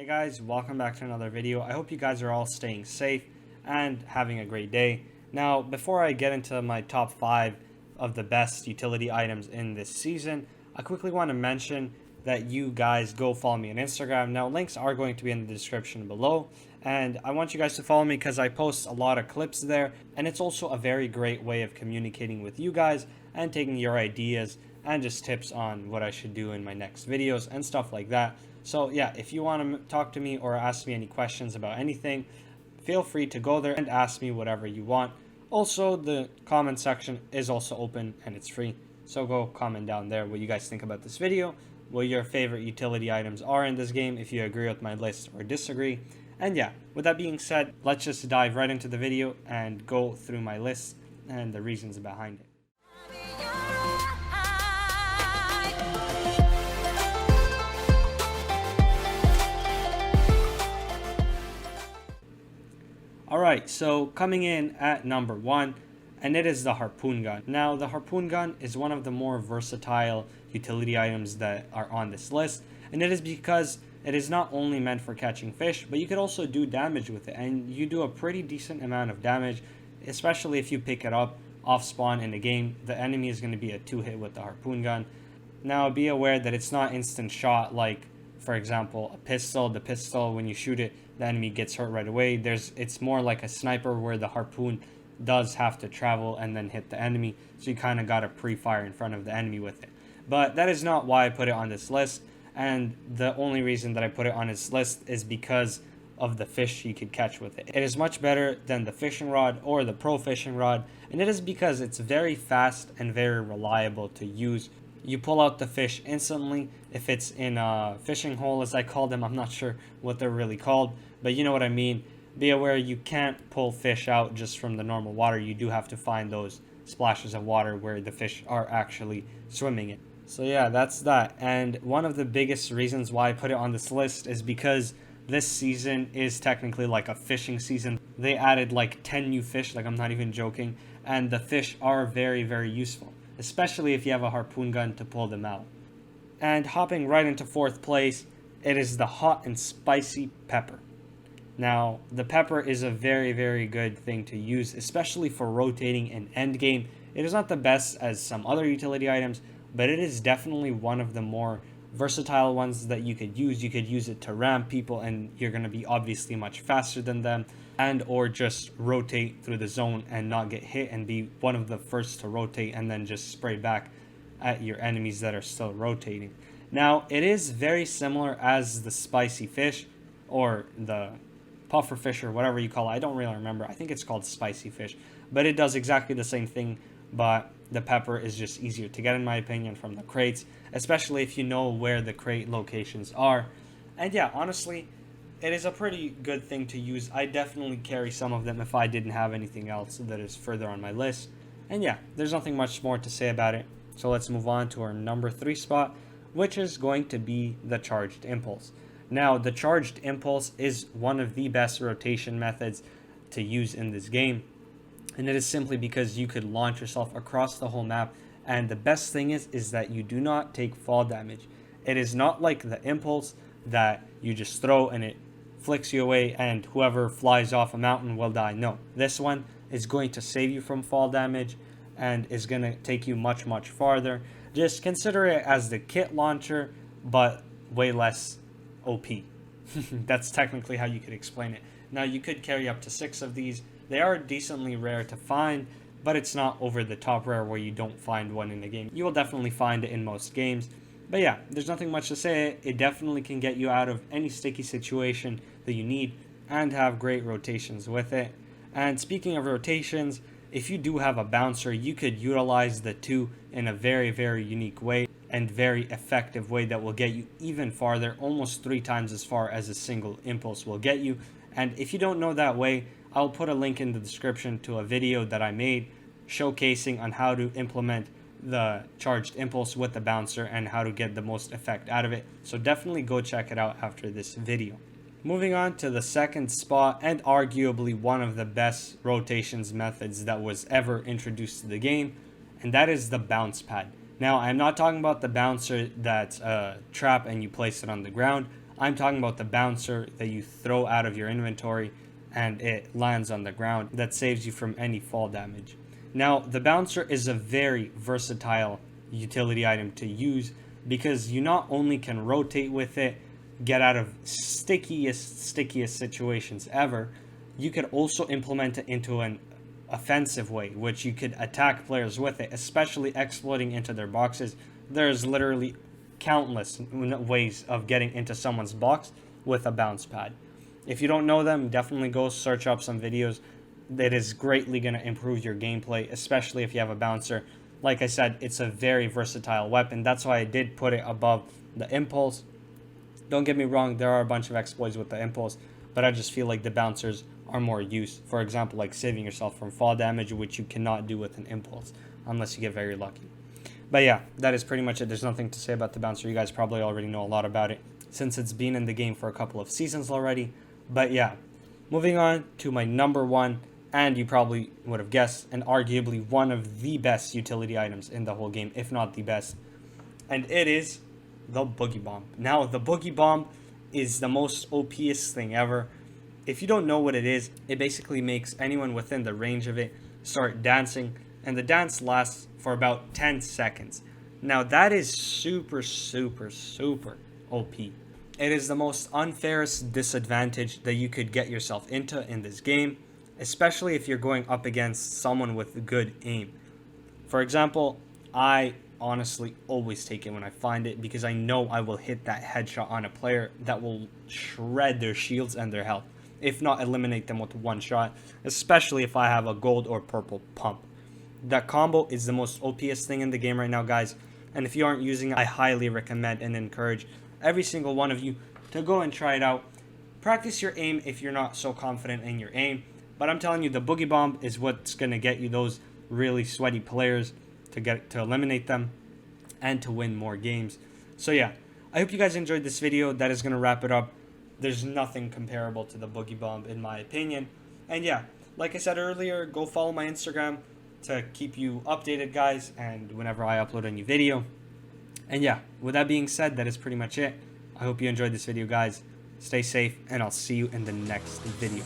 Hey guys, welcome back to another video. I hope you guys are all staying safe and having a great day. Now, before I get into my top 5 of the best utility items in this season, I quickly want to mention that you guys go follow me on Instagram. Now, links are going to be in the description below, and I want you guys to follow me because I post a lot of clips there, and it's also a very great way of communicating with you guys and taking your ideas and just tips on what I should do in my next videos and stuff like that. So yeah, if you want to talk to me or ask me any questions about anything, feel free to go there and ask me whatever you want. Also, the comment section is also open and it's free. So go comment down there what you guys think about this video, what your favorite utility items are in this game, if you agree with my list or disagree. And yeah, with that being said, let's just dive right into the video and go through my list and the reasons behind it. Alright, so coming in at number 1, and it is the Harpoon Gun. Now, the Harpoon Gun is one of the more versatile utility items that are on this list, and it is because it is not only meant for catching fish, but you could also do damage with it, and you do a pretty decent amount of damage, especially if you pick it up off spawn in the game. The enemy is going to be a 2-hit with the Harpoon Gun. Now, be aware that it's not instant shot like, for example, a pistol. The pistol, when you shoot it, the enemy gets hurt right away. It's more like a sniper where the harpoon does have to travel and then hit the enemy, so you kind of got to pre-fire in front of the enemy with it. But that is not why I put it on this list, and the only reason that I put it on this list is because of the fish you could catch with it. It is much better than the fishing rod or the pro fishing rod, and it is because it's very fast and very reliable to use. You pull out the fish instantly. If it's in a fishing hole, as I call them, I'm not sure what they're really called, but you know what I mean. Be aware you can't pull fish out just from the normal water. You do have to find those splashes of water where the fish are actually swimming in. So yeah, that's that. And one of the biggest reasons why I put it on this list is because this season is technically like a fishing season. They added like 10 new fish, like I'm not even joking, and the fish are very, very useful, especially if you have a harpoon gun to pull them out. And hopping right into 4th place, it is the hot and spicy pepper. Now, the pepper is a very, very good thing to use, especially for rotating in endgame. It is not the best as some other utility items, but it is definitely one of the more versatile ones that you could use. You could use it to ram people, and you're going to be obviously much faster than them, and or just rotate through the zone and not get hit and be one of the first to rotate and then just spray back at your enemies that are still rotating. Now, it is very similar as the spicy fish or the puffer fish or whatever you call it. I don't really remember. I think it's called spicy fish, but it does exactly the same thing, but the pepper is just easier to get in my opinion from the crates, especially if you know where the crate locations are. And yeah, honestly, it is a pretty good thing to use. I definitely carry some of them if I didn't have anything else that is further on my list. And yeah, there's nothing much more to say about it. So let's move on to our number 3 spot, which is going to be the Charged Impulse. Now, the Charged Impulse is one of the best rotation methods to use in this game, and it is simply because you could launch yourself across the whole map, and the best thing is that you do not take fall damage. It is not like the Impulse that you just throw and it flicks you away and whoever flies off a mountain will die. No, this one is going to save you from fall damage and is going to take you much, much farther. Just consider it as the kit launcher, but way less OP. That's technically how you could explain it. Now, you could carry up to 6 of these. They are decently rare to find, but it's not over the top rare where you don't find one in the game. You will definitely find it in most games. But yeah, there's nothing much to say. It definitely can get you out of any sticky situation that you need and have great rotations with it. And speaking of rotations, if you do have a bouncer, you could utilize the 2 in a very, very unique way and very effective way that will get you even farther, almost 3 times as far as a single impulse will get you. And if you don't know that way, I'll put a link in the description to a video that I made showcasing on how to implement the charged impulse with the bouncer and how to get the most effect out of it. So definitely go check it out after this video. Moving on to the 2nd spot, and arguably one of the best rotations methods that was ever introduced to the game, and that is the bounce pad. Now, I'm not talking about the bouncer that's a trap and you place it on the ground. I'm talking about the bouncer that you throw out of your inventory and it lands on the ground that saves you from any fall damage. Now, the bouncer is a very versatile utility item to use because you not only can rotate with it, get out of stickiest situations ever, you could also implement it into an offensive way, which you could attack players with it, especially exploiting into their boxes. There's literally countless ways of getting into someone's box with a bounce pad. If you don't know them, definitely go search up some videos. That is greatly going to improve your gameplay, especially if you have a bouncer. Like I said, it's a very versatile weapon. That's why I did put it above the impulse. Don't get me wrong, there are a bunch of exploits with the impulse, but I just feel like the bouncers are more used. For example, like saving yourself from fall damage, which you cannot do with an impulse unless you get very lucky. But yeah, that is pretty much it. There's nothing to say about the bouncer. You guys probably already know a lot about it since it's been in the game for a couple of seasons already. But yeah, moving on to my number one, and you probably would have guessed, and arguably one of the best utility items in the whole game, if not the best. And it is the Boogie Bomb. Now, the Boogie Bomb is the most OP'est thing ever. If you don't know what it is, it basically makes anyone within the range of it start dancing, and the dance lasts for about 10 seconds. Now, that is super OP. It is the most unfairest disadvantage that you could get yourself into in this game, especially if you're going up against someone with good aim. For example, I honestly always take it when I find it because I know I will hit that headshot on a player that will shred their shields and their health, if not eliminate them with one shot, especially if I have a gold or purple pump. That combo is the most OP'est thing in the game right now, guys, and if you aren't using it, I highly recommend and encourage every single one of you to go and try it out. Practice your aim if you're not so confident in your aim, but I'm telling you, the Boogie Bomb is what's going to get you those really sweaty players to eliminate them and to win more games. So yeah, I hope you guys enjoyed this video. That is going to wrap it up. There's nothing comparable to the Boogie Bomb in my opinion. And yeah, like I said earlier, go follow my Instagram to keep you updated, guys, and whenever I upload a new video. And yeah, with that being said, that is pretty much it. I hope you enjoyed this video, guys. Stay safe, and I'll see you in the next video.